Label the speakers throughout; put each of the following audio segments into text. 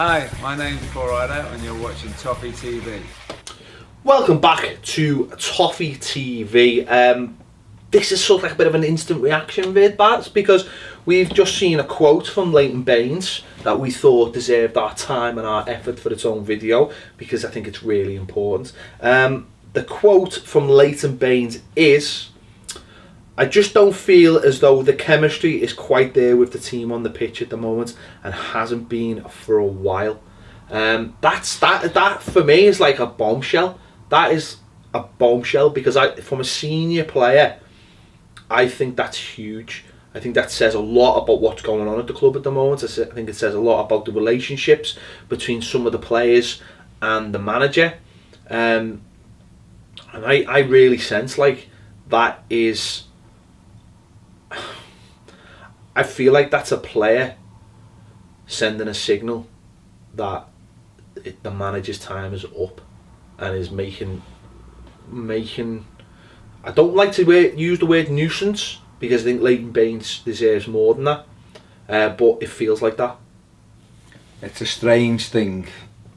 Speaker 1: Hi, my name's Paul Ryder and you're watching Toffee TV.
Speaker 2: Welcome back to Toffee TV. This is sort of like a bit of an instant reaction vid, Baz, because we've just seen a quote from Leighton Baines that we thought deserved our time and our effort for its own video, because I think it's really important. The quote from Leighton Baines is, "I just don't feel as though the chemistry is quite there with the team on the pitch at the moment, and hasn't been for a while." That for me is like a bombshell. That is a bombshell, because from a senior player, I think that's huge. I think that says a lot about what's going on at the club at the moment. I think it says a lot about the relationships between some of the players and the manager. And I really sense like that is... I feel like that's a player sending a signal that the manager's time is up, and is making I don't like to use the word nuisance, because I think Leighton Baines deserves more than that, but it feels like that.
Speaker 3: It's a strange thing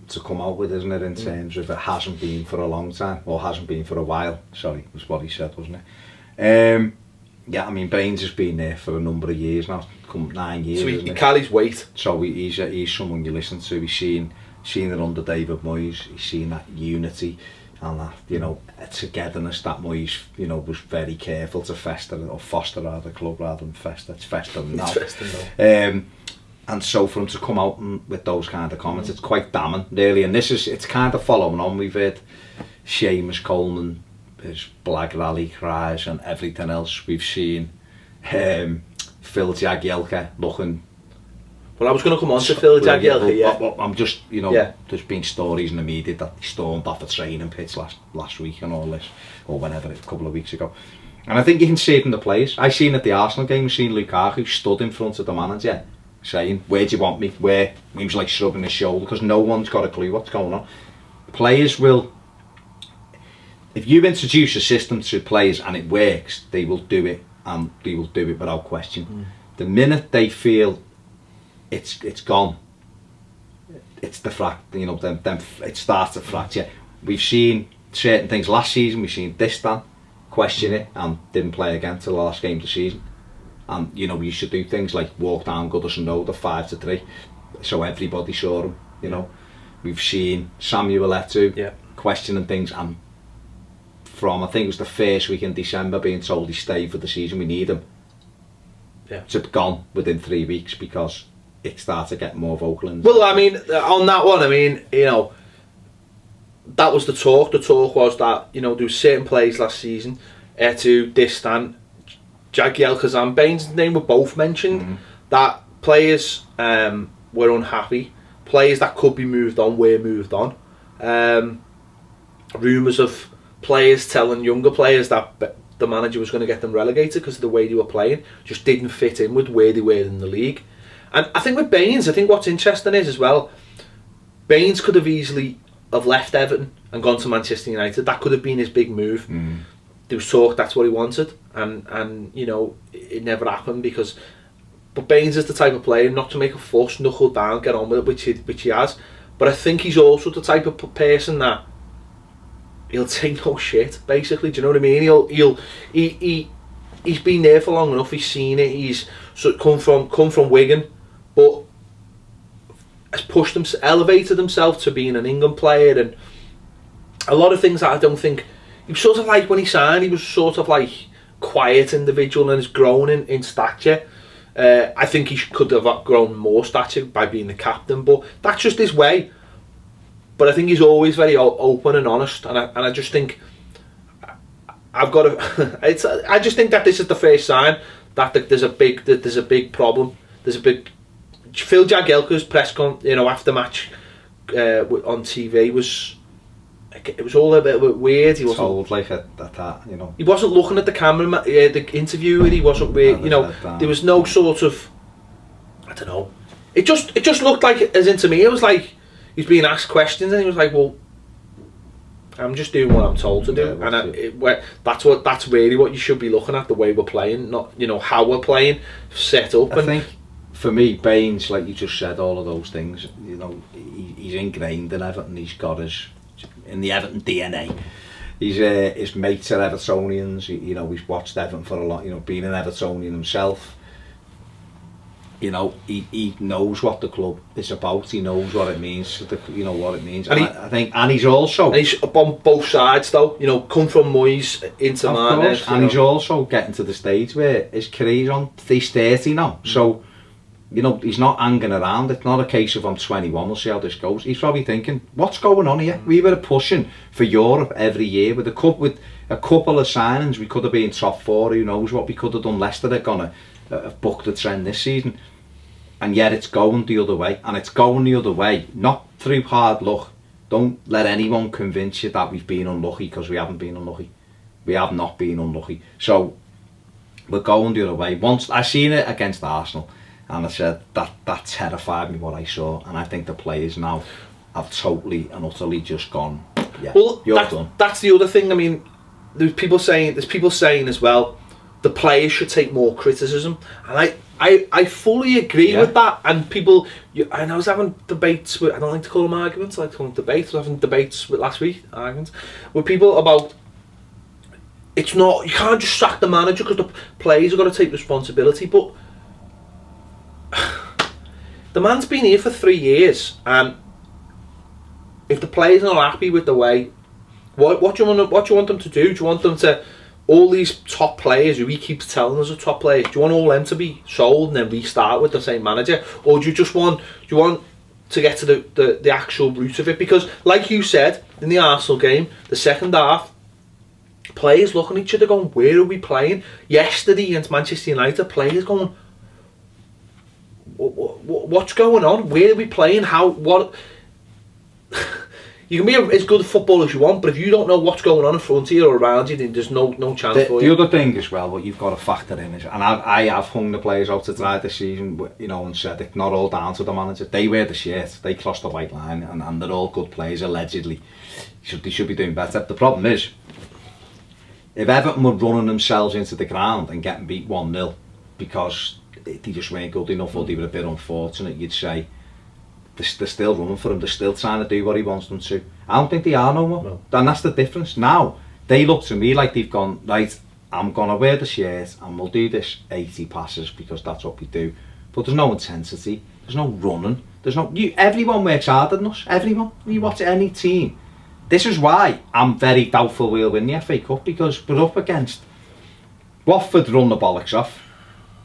Speaker 3: to come out with, isn't it, in terms of it hasn't been for a long time, or hasn't been for a while, sorry, was what he said, wasn't it? Yeah, I mean, Baines has been there for a number of years now, 9 years,
Speaker 2: so he carries weight.
Speaker 3: So he's someone you listen to. He's seen it under David Moyes. He's seen that unity and that, you know, togetherness that Moyes, you know, was very careful to foster at the club rather than fester. It's festering now.
Speaker 2: It's festering now.
Speaker 3: And so for him to come out with those kind of comments, it's quite damning, really. And it's kind of following on. We've heard Seamus Coleman, his Blag Rally cries and everything else. We've seen Phil Jagielka looking...
Speaker 2: Well, I was going to come on to Phil Jagielka, yeah.
Speaker 3: I'm just, you know, there's been stories in the media that he stormed off a training pitch last week and all this, or whenever, a couple of weeks ago. And I think you can see it in the players. I seen at the Arsenal game, I seen Lukaku stood in front of the manager saying, "Where do you want me?" Where? He was like shrugging his shoulder, because no one's got a clue what's going on. Players will... If you introduce a system to players and it works, they will do it, and they will do it without question. The minute they feel it's gone, it's the you know, them it starts to fracture. We've seen certain things last season. We've seen Distan question it and didn't play again till the last game of the season. And you know, we used to do things like walk down Goodison Road at 5-3, so everybody saw him. You know, we've seen Samuel Eto'o questioning things, and from I think it was the first week in December being told he stayed for the season, we need him. To be gone within 3 weeks because it started getting more vocal.
Speaker 2: Well, I mean, on that one, I mean, you know, that was the talk. The talk was that, you know, there were certain players last season, Eto'o, Distan, Jagielka's and Baines' name were both mentioned, that players were unhappy, players that could be moved on were moved on. Rumours of players telling younger players that the manager was going to get them relegated because of the way they were playing, just didn't fit in with where they were in the league. And I think with Baines, I think what's interesting is as well, Baines could have easily have left Everton and gone to Manchester United. That could have been his big move. There was talk that's what he wanted, and you know, it never happened because... But Baines is the type of player not to make a fuss, knuckle down, get on with it, which he has. But I think he's also the type of person that he'll take no shit, basically. Do you know what I mean? He's been there for long enough. He's seen it. He's come from Wigan, but has elevated himself to being an England player, and a lot of things that I don't think... He was sort of like, when he signed, he was sort of like quiet individual and has grown in stature. I think he could have grown more stature by being the captain, but that's just his way. But I think he's always very open and honest, and I just think I've got to. I just think that this is the first sign that there's a big problem. There's a big... Phil Jagielka's press after match on TV was... It was all a bit weird. He wasn't
Speaker 3: told like that, you know.
Speaker 2: He wasn't looking at the camera, the interviewer. He wasn't you know. There was no sort of... I don't know. It just looked like, as in to me, it was like he's being asked questions and he was like, "Well, I'm just doing what I'm told to do," that's really what you should be looking at, the way we're playing, not, you know, how we're playing, set up.
Speaker 3: I think for me, Baines, like you just said, all of those things, you know, he's ingrained in Everton. He's got in the Everton DNA. His mates are Evertonians. You know, he's watched Everton for a lot. You know, being an Evertonian himself. You know, he knows what the club is about. He knows what it means. You know what it means. And I think, and he's also.
Speaker 2: And he's up on both sides, though. You know, come from Moyes into Mane.
Speaker 3: And he's also getting to the stage where his career's on. He's 30 now, so. You know, he's not hanging around. It's not a case of I'm 21, we'll see how this goes. He's probably thinking, what's going on here? We were pushing for Europe every year with a couple of signings. We could have been top 4. Who knows what we could have done? Leicester are going to buck the trend this season. And yet it's going the other way. And it's going the other way, not through hard luck. Don't let anyone convince you that we've been unlucky, because we haven't been unlucky. We have not been unlucky. So we're going the other way. Once I seen it against Arsenal, and I said that terrified me what I saw, and I think the players now have totally and utterly just gone. Yeah,
Speaker 2: well,
Speaker 3: you're done.
Speaker 2: That's the other thing. I mean, there's people saying as well, the players should take more criticism, and I fully agree with that. And people, and I was having debates with, I don't like to call them arguments, I like to call them debates. I was having debates with last week, arguments with people about. It's not, you can't just sack the manager because the players are going to take responsibility, but. The man's been here for 3 years, and if the players are not happy with the way, what do you want them to do? Do you want them to, all these top players who he keeps telling us are top players, do you want all them to be sold and then restart with the same manager, or do you want to get to the actual root of it? Because like you said in the Arsenal game, the second half, players looking at each other going, where are we playing? Yesterday against Manchester United, players going, what's going on? Where are we playing? What? You can be as good a footballer as you want, but if you don't know what's going on in front of you or around you, then there's no chance for you.
Speaker 3: The other thing as well, what you've got to factor in is, and I have hung the players out to dry this season, you know, and said it's not all down to the manager. They wear the shirt, they cross the white line, and they're all good players allegedly. They should be doing better. The problem is, if Everton were running themselves into the ground and getting beat 1-0 because they just weren't good enough, or they were a bit unfortunate, you'd say they're still running for him, they're still trying to do what he wants them to. I don't think they are no more. No. And that's the difference. Now they look to me like they've gone, right, I'm gonna wear the shirt and we'll do this 80 passes because that's what we do, but there's no intensity, there's no running, everyone works harder than us. Everyone. You watch any team. This is why I'm very doubtful we'll win the FA Cup, because we're up against Watford, run the bollocks off.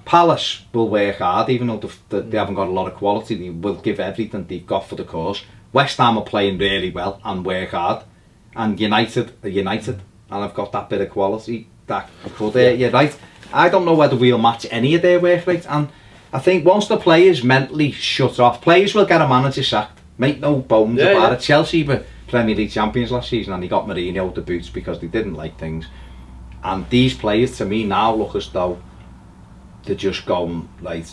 Speaker 3: Palace will work hard, even though they haven't got a lot of quality. They will give everything they've got for the cause. West Ham are playing really well and work hard. And United are United, and I've got that bit of quality that could. You're right. I don't know whether we'll match any of their work rate. And I think once the players mentally shut off, players will get a manager sacked. Make no bones about it. Chelsea were Premier League champions last season, and he got Mourinho the boots because they didn't like things. And these players, to me, now look as though they're just going, right,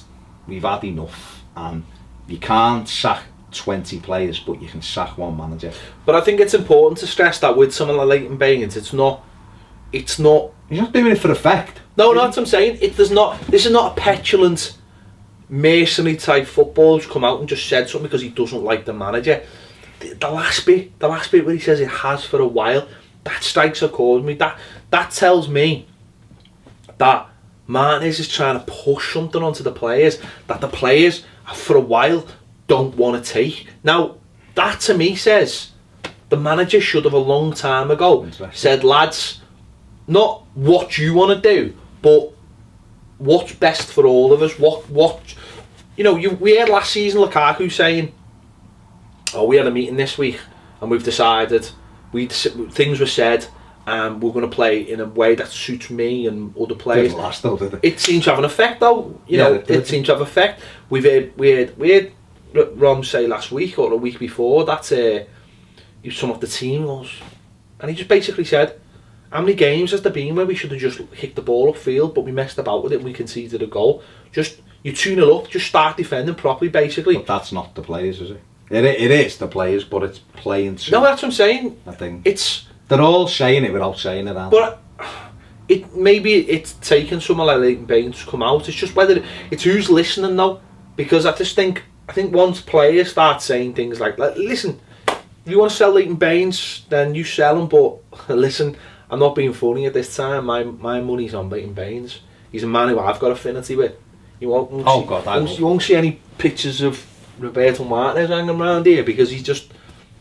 Speaker 3: we've had enough, and you can't sack 20 players, but you can sack one manager.
Speaker 2: But I think it's important to stress that with someone like Leighton Baines, it's not he's not doing it for effect. No, that's what I'm saying. This is not a petulant mercenary type footballer who's come out and just said something because he doesn't like the manager. The last bit where he says it has for a while, that strikes a chord with me. That tells me that Martinez is trying to push something onto the players that the players for a while don't want to take. Now that to me says the manager should have a long time ago said, lads, not what you want to do, but what's best for all of us. What we had last season Lukaku saying, oh, we had a meeting this week and we've decided, things were said, and we're going to play in a way that suits me and other players.
Speaker 3: Didn't last though, did it?
Speaker 2: It seems to have an effect though. It seems to have effect. We had Rom say last week or a week before that he sum up the team was, and he just basically said, how many games has there been where we should have just kicked the ball upfield, but we messed about with it and we conceded a goal? Just you tune it up, just start defending properly, basically.
Speaker 3: But that's not the players, is it? It is the players, but it's playing too.
Speaker 2: No, that's what I'm saying.
Speaker 3: I think
Speaker 2: they're
Speaker 3: all saying it without saying it, aren't
Speaker 2: but maybe it's taken someone like Leighton Baines to come out. It's just whether it's who's listening now. Because I think once players start saying things like, listen, if you want to sell Leighton Baines, then you sell him, but listen, I'm not being funny at this time, my money's on Leighton Baines. He's a man who I've got affinity with. You won't see any pictures of Roberto Martinez hanging around here, because he just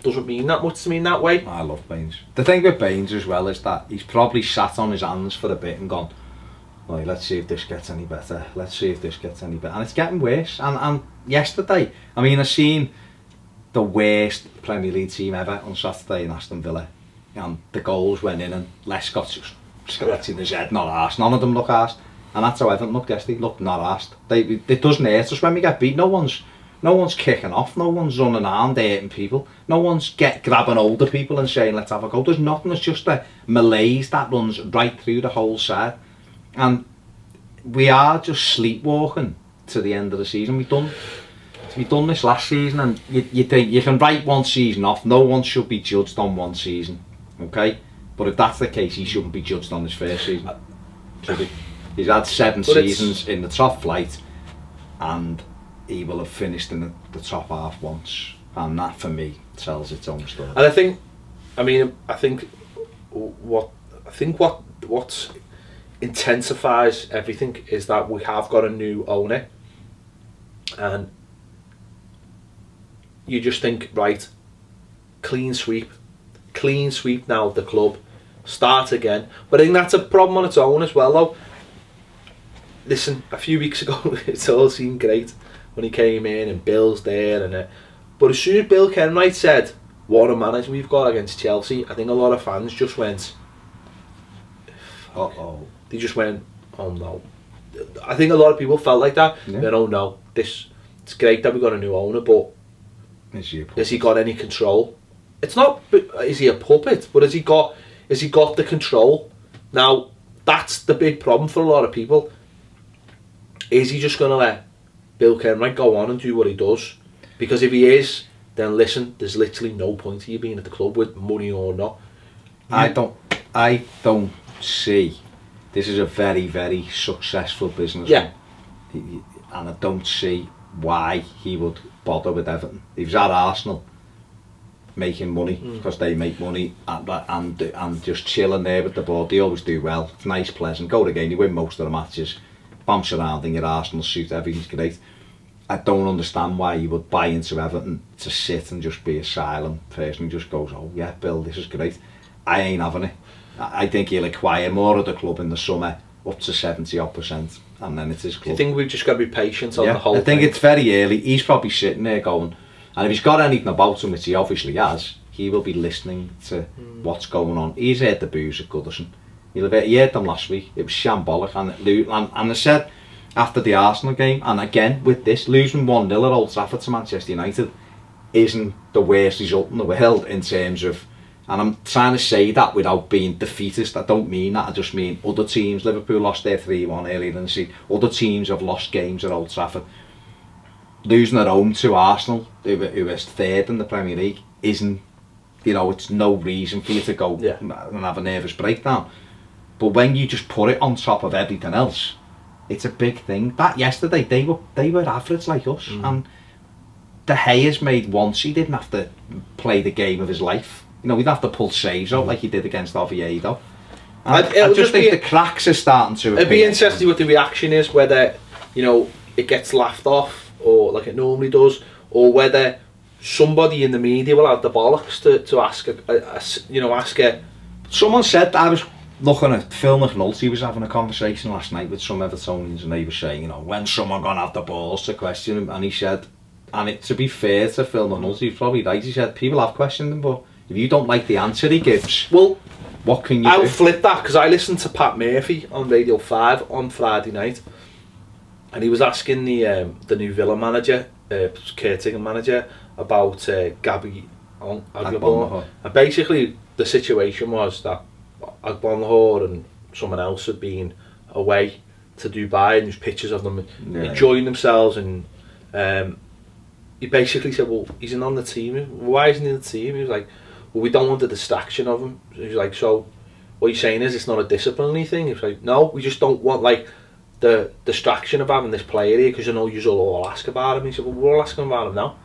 Speaker 2: doesn't mean that much to me in that way.
Speaker 3: I love Baines. The thing with Baines as well is that he's probably sat on his hands for a bit and gone, right, let's see if this gets any better. Let's see if this gets any better. And it's getting worse. And yesterday, I mean, I seen the worst Premier League team ever on Saturday in Aston Villa. And the goals went in and Les got scratching his head, not arsed. None of them look arsed. And that's how Everton looked yesterday, looked not arsed. It doesn't hurt us when we get beat. No one's kicking off, no one's running around hurting people, no one's grabbing older people and saying let's have a go. There's nothing, it's just a malaise that runs right through the whole side. And we are just sleepwalking to the end of the season. We've done this last season, and you think you can write one season off. No one should be judged on one season, okay? But if that's the case, he shouldn't be judged on his first season, should he? He's had 7 seasons in the top flight, and he will have finished in the top half once, and that for me tells its own story.
Speaker 2: And I think what intensifies everything is that we have got a new owner, and you just think, right, clean sweep now of the club, start again. But I think that's a problem on its own as well, though. Listen, a few weeks ago it all seemed great when he came in and Bill's there, but as soon as Bill Kenwright said what a manager we've got against Chelsea, I think a lot of fans just went, uh-oh. They just went, oh no. I think a lot of people felt like that.
Speaker 3: Yeah.
Speaker 2: Then, oh no, it's great that we got a new owner, but has he got any control? It's not, is he a puppet? But has he got the control? Now, that's the big problem for a lot of people. Is he just going to let Bill Kenwright go on and do what he does? Because if he is, then listen, there's literally no point in you being at the club with money or not.
Speaker 3: I don't see. This is a very, very successful business.
Speaker 2: Yeah.
Speaker 3: And I don't see why he would bother with Everton. He was at Arsenal making money because they make money, and just chilling there with the board. They always do well. It's nice, pleasant. Go again. You win most of the matches. Bounce around in your Arsenal suit. Everything's great. I don't understand why you would buy into Everton to sit and just be a silent person who just goes, oh yeah, Bill, this is great. I ain't having it. I think he'll acquire more of the club in the summer, up to 70% and then it's his club.
Speaker 2: Do you think we've just got to be patient on the whole thing?
Speaker 3: I think it's very early. He's probably sitting there going, and if he's got anything about him, which he obviously has, he will be listening to what's going on. He's heard the boos at Goodison. He heard them last week. It was shambolic, and I said after the Arsenal game, and again with this, losing 1-0 at Old Trafford to Manchester United isn't the worst result in the world in terms of, and I'm trying to say that without being defeatist. I don't mean that, I just mean other teams. Liverpool lost their 3-1 earlier in the season. Other teams have lost games at Old Trafford. Losing at home to Arsenal, who is third in the Premier League, isn't, it's no reason for you to go and have a nervous breakdown. But when you just put it on top of everything else, it's a big thing. That yesterday, they were average like us, and De Gea's made once. He didn't have to play the game of his life. We'd have to pull saves out like he did against Oviedo. I just think the cracks are starting to appear.
Speaker 2: It'd be interesting what the reaction is, whether it gets laughed off or like it normally does, or whether somebody in the media will have the bollocks to ask a.
Speaker 3: Someone said, I was looking at Phil McNulty was having a conversation last night with some Evertonians, and they were saying, when someone gonna have the balls to question him, and he said, to be fair to Phil McNulty, he's probably right, he said people have questioned him, but if you don't like the answer he gives, well, what can you do?
Speaker 2: I'll flip that, because I listened to Pat Murphy on Radio 5 on Friday night, and he was asking the new Villa manager, caretaker manager, about Gabby Agbonlahor. And basically the situation was that Agbonlahor and someone else had been away to Dubai, and there's pictures of them enjoying themselves, and he basically said, well, he's not on the team. Why isn't he in the team? He was like, well, we don't want the distraction of him. He was like, so what you're saying is it's not a disciplinary thing? He was like, no, we just don't want, the distraction of having this player here, because I know you'll all ask about him. He said, well, we're all asking about him now.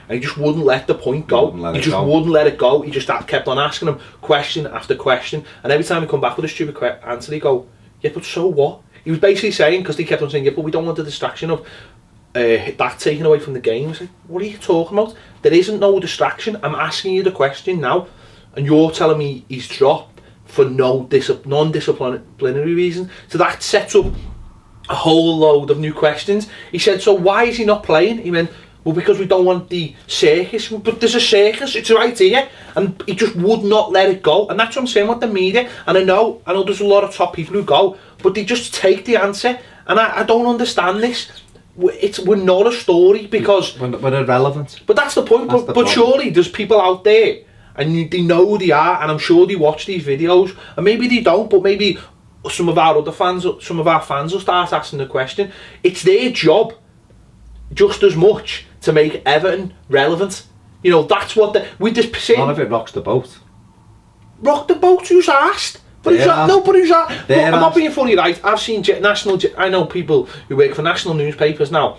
Speaker 2: And he just wouldn't let the point go. He just wouldn't let it go. He just kept on asking him question after question. And every time he come back with a stupid answer, he'd go, yeah, but so what? He was basically saying, because he kept on saying, yeah, but we don't want the distraction of that taken away from the game. I was like, what are you talking about? There isn't no distraction. I'm asking you the question now, and you're telling me he's dropped for non-disciplinary reason. So that sets up a whole load of new questions. He said, so why is he not playing? He went, well, because we don't want the circus. But there's a circus, it's right here. And he just would not let it go. And that's what I'm saying with the media. And I know there's a lot of top people who go, but they just take the answer. And I don't understand this. We're not a story because...
Speaker 3: We're irrelevant.
Speaker 2: But that's the point. But surely there's people out there, and they know who they are, and I'm sure they watch these videos. And maybe they don't, but maybe some of our fans will start asking the question. It's their job just as much to make Everton relevant. You know, that's what we just say.
Speaker 3: None of it rocks the boat.
Speaker 2: Rock the boat? Who's asked? But who's asked? No, but who's asked? Look, I'm not being funny, right? I've seen I know people who work for national newspapers now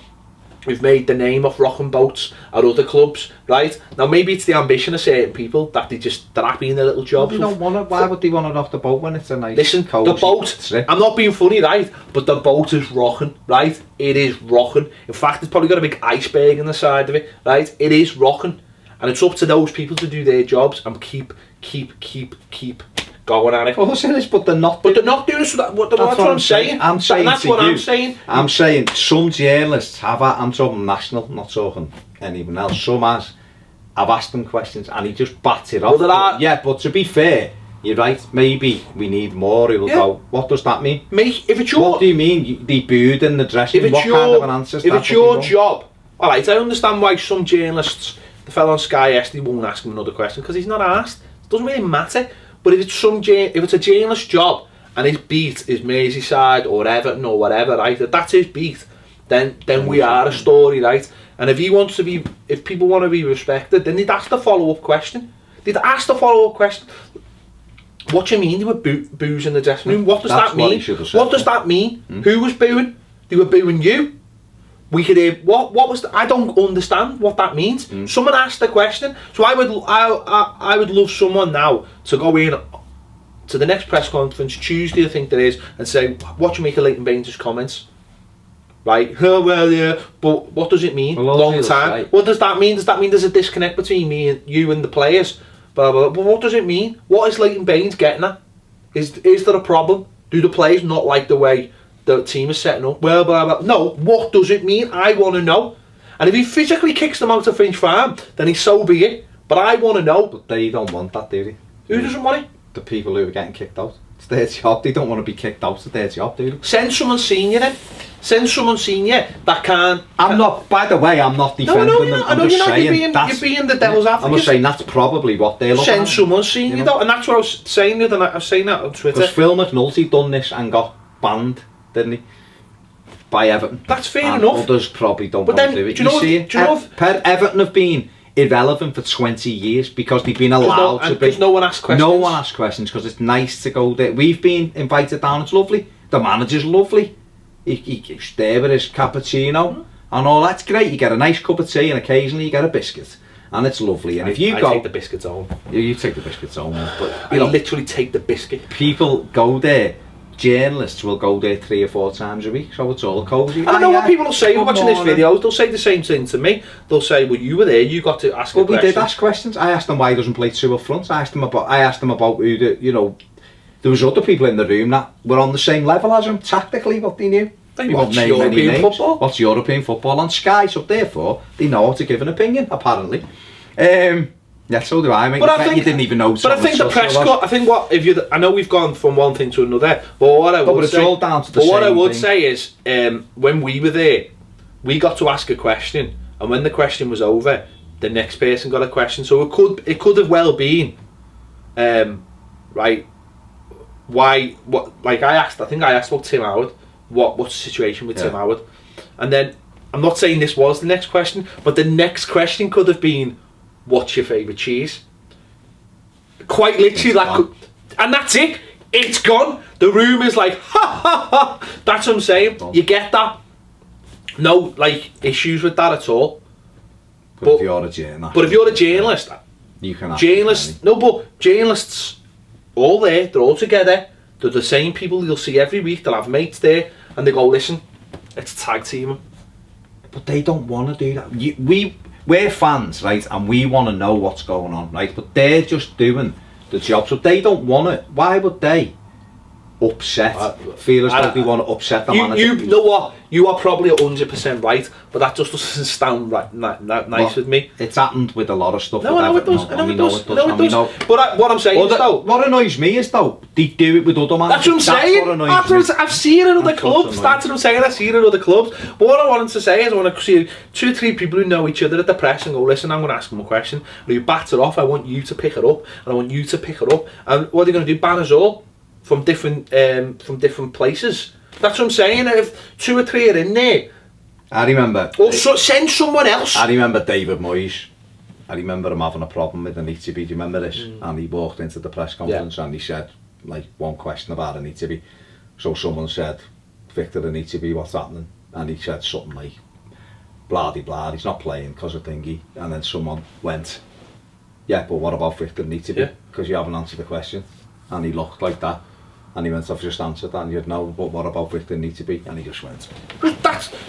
Speaker 2: who've made the name of rocking boats at other clubs, right? Now maybe it's the ambition of certain people that they're happy in their little job.
Speaker 3: They don't want it. Why would they want to rock the boat when it's a nice,
Speaker 2: listen, the boat
Speaker 3: trip? I'm
Speaker 2: not being funny, right? But the boat is rocking, right? It is rocking. In fact, it's probably got a big iceberg in the side of it, right? It is rocking, and it's up to those people to do their jobs and keep going at it.
Speaker 3: Well, but they're not.
Speaker 2: But they're not doing so. That's what I'm saying.
Speaker 3: I'm saying
Speaker 2: that's what I'm saying.
Speaker 3: I'm saying some journalists have. I'm talking national, not talking anyone else. Some has. I've asked them questions, and he just bats it off.
Speaker 2: Well,
Speaker 3: yeah, but to be fair, you're right. Maybe we need more. He'll go, what does that mean?
Speaker 2: Mate, if it's your...
Speaker 3: What do you mean? They booed in the dressing room. What kind of an answer is that?
Speaker 2: If it's your job... Alright, I understand why some journalists, the fellow on Sky yesterday, won't ask him another question, because he's not asked. It doesn't really matter. But if it's a journalist's job, and his beat is Merseyside or Everton or whatever, right? If that's his beat, then we are a story, right? And if people want to be respected, then they'd ask the follow-up question. What do you mean they were boos in the dressing room? What does that mean? What does that mean? Who was booing? They were booing you. We could hear what was I don't understand what that means. Someone asked the question, so I would love someone now to go in to the next press conference Tuesday, I think there is, and say, what do you make of Leighton Baines' comments? Right? Oh, well, yeah, but what does it mean? Long time. What does that mean? Does that mean there's a disconnect between me and you and the players? Blah, blah, blah. But what does it mean? What is Leighton Baines getting at? Is there a problem? Do the players not like the way the team is setting up? Well, blah, blah. No, what does it mean? I want to know. And if he physically kicks them out of Finch Farm, then he's so be it. But I want to know.
Speaker 3: But they don't want that, do they?
Speaker 2: Who doesn't want it?
Speaker 3: The people who are getting kicked out. It's their job. They don't want to be kicked out. It's their job, do they?
Speaker 2: Send someone senior then. Send someone senior that can...
Speaker 3: I'm not, by the way, I'm not defending them. I'm just saying
Speaker 2: you're being the devil's advocate.
Speaker 3: I'm just saying that's probably what they're looking at.
Speaker 2: Send someone senior though. And that's what I was saying the other night. I was saying that on Twitter.
Speaker 3: Because Phil McNulty done this and got banned, didn't he? By Everton.
Speaker 2: That's fair enough.
Speaker 3: Others probably don't want to do it. Everton have been irrelevant for 20 years because they've been allowed to be.
Speaker 2: Because no one asks questions.
Speaker 3: No one asks questions because it's nice to go there. We've been invited down. It's lovely. The manager's lovely. He's there with his cappuccino and all. That's great. You get a nice cup of tea and occasionally you get a biscuit. And it's lovely. And if you go...
Speaker 2: I take the biscuits home.
Speaker 3: You take the biscuits home. But
Speaker 2: I literally take the biscuit.
Speaker 3: People go there. Journalists will go there 3 or 4 times a week, so it's all cosy.
Speaker 2: I know what people will say watching this video. They'll say the same thing to me. They'll say, well, you were there, you got to ask a question.
Speaker 3: Well, we did ask questions. I asked them why he doesn't play 2 up front. I asked them about who there was other people in the room that were on the same level as him, tactically, what they knew.
Speaker 2: They watch European football.
Speaker 3: What's European football on Sky, so therefore they know how to give an opinion, apparently. Yeah, so do I. But I think you didn't even know.
Speaker 2: But I think the press cut. I think I know we've gone from one thing to another, but what I would say,
Speaker 3: all down to the same
Speaker 2: what I would
Speaker 3: thing.
Speaker 2: say is, when we were there, we got to ask a question, and when the question was over, the next person got a question. So it could have well been, right? Why? What? Like I think I asked about Tim Howard. What's the situation with Tim Howard? And then I'm not saying this was the next question, but the next question could have been, what's your favourite cheese? Quite literally, and that's it. it's gone. The room is like, ha ha ha. That's what I'm saying. You get that? No, like, issues with that at all.
Speaker 3: But if you're a journalist...
Speaker 2: But if you're a journalist...
Speaker 3: You can
Speaker 2: journalists, all there, they're all together. They're the same people you'll see every week. They'll have mates there. And they go, listen, it's tag teaming.
Speaker 3: But they don't want to do that. We're fans, right? And we want to know what's going on, right? But they're just doing the job. So they don't want it. Why would they feel as though they want to upset the manager?
Speaker 2: You know what? You are probably 100% right, but that just doesn't sound right, nice with me.
Speaker 3: It's happened with a lot of stuff.
Speaker 2: No, I know it does. I know it does. But what I'm saying is, though...
Speaker 3: What annoys me is, though, they do it with other managers.
Speaker 2: That's what I'm saying. I've seen it in other clubs. That's what I'm saying. I've seen it in other clubs. But what I wanted to say is, I want to see 2 or 3 people who know each other at the press and go, listen, I'm going to ask them a question. When you bat it off, I want you to pick it up. And I want you to pick it up. And what are they going to do? Ban us all from different places. That's what I'm saying. If 2 or 3 are in there,
Speaker 3: I remember.
Speaker 2: Or send someone else.
Speaker 3: I remember David Moyes. I remember him having a problem with an ETB. Do you remember this? And he walked into the press conference and he said, like, one question about an ETB. So someone said, Victor, an ETB, what's happening? And he said something like, blah de blah, he's not playing because of thingy. And then someone went, yeah, but what about Victor and ETB? Because you haven't answered the question. And he looked like that. And he went, I've just answered that, and you'd know, but what about Victor need to be? And he just went.
Speaker 2: Do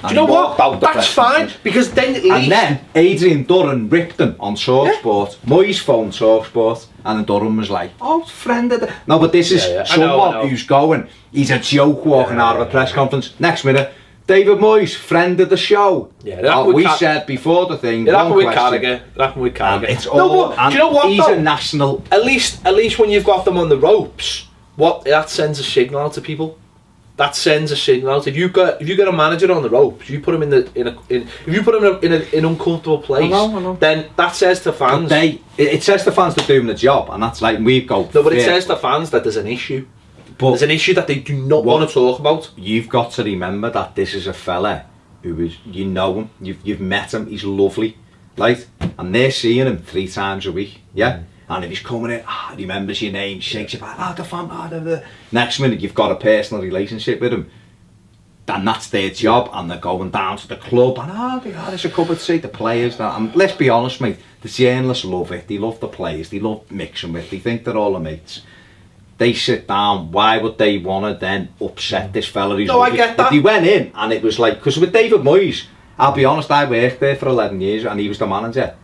Speaker 2: you know what? That's fine, because then at least...
Speaker 3: And then Adrian Durham ripped him on TalkSport. Moyes phoned TalkSport, and then Durham was like, oh, friend of the... No, but this is someone who's going, he's a joke walking out of a press conference. Next minute, David Moyes, friend of the show. We said before the thing,
Speaker 2: it happened with Carragher.
Speaker 3: It's all...
Speaker 2: do you know what,
Speaker 3: he's a national...
Speaker 2: At least when you've got them on the ropes... that sends a signal out to people. That sends a signal out. If you got a manager on the ropes, you put him if you put him in an uncomfortable place, I know. Then that says to fans.
Speaker 3: It says to fans they're doing the job, and that's like we go.
Speaker 2: No, but it says to fans that there's an issue. But there's an issue that they do not want to talk about.
Speaker 3: You've got to remember that this is a fella who is, you know him, you've met him, he's lovely, right? And they're seeing him 3 times a week, yeah. And if he's coming in, he remembers your name, shakes your back, the fan, next minute you've got a personal relationship with him. And that's their job, and they're going down to the club, and there's a cup of tea, the players, and let's be honest, mate, the journalists love it, they love the players, they love mixing with, they think they're all the mates. They sit down, why would they want to then upset this fella who's
Speaker 2: I get that.
Speaker 3: If he went in, and it was like, because with David Moyes, I'll be honest, I worked there for 11 years, and he was the manager.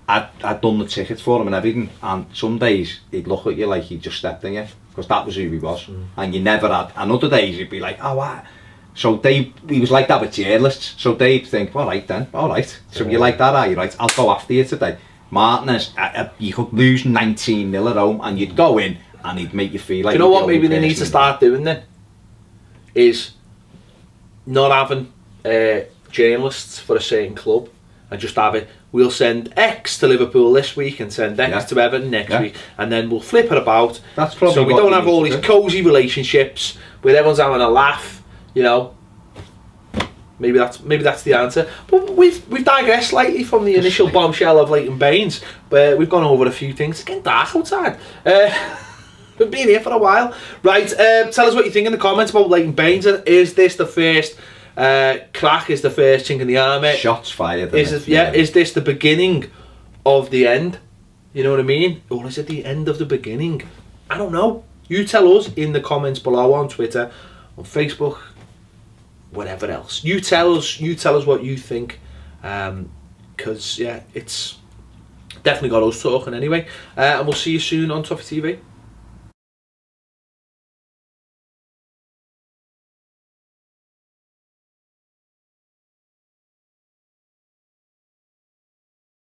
Speaker 3: I'd done the tickets for him and everything, and some days he'd look at you like he just stepped in you, because that was who he was, and you never had, and other days he'd be like, oh wow. So he was like that with journalists, so they'd think, alright then, alright, so you like that, are you right, I'll go after you today. Martinez, you could lose 19-0 at home, and you'd go in, and he'd make you feel like...
Speaker 2: Do you know what maybe they need to start doing then? Is not having journalists for a certain club, and just have it, we'll send X to Liverpool this week and send X to Everton next week, and then we'll flip it about.
Speaker 3: That's probably
Speaker 2: so we don't have all these cosy relationships where everyone's having a laugh, you know. Maybe that's the answer. But we've digressed slightly from the initial bombshell of Leighton Baines, where we've gone over a few things. It's getting dark outside. We've been here for a while. Right, tell us what you think in the comments about Leighton Baines. Is this the first crack? Is the first chink in the armour?
Speaker 3: Shots fired.
Speaker 2: Is this the beginning of the end? You know what I mean? Or is it the end of the beginning? I don't know. You tell us in the comments below, on Twitter, on Facebook, whatever else. You tell us what you think, because it's definitely got us talking anyway. And we'll see you soon on Toffee TV.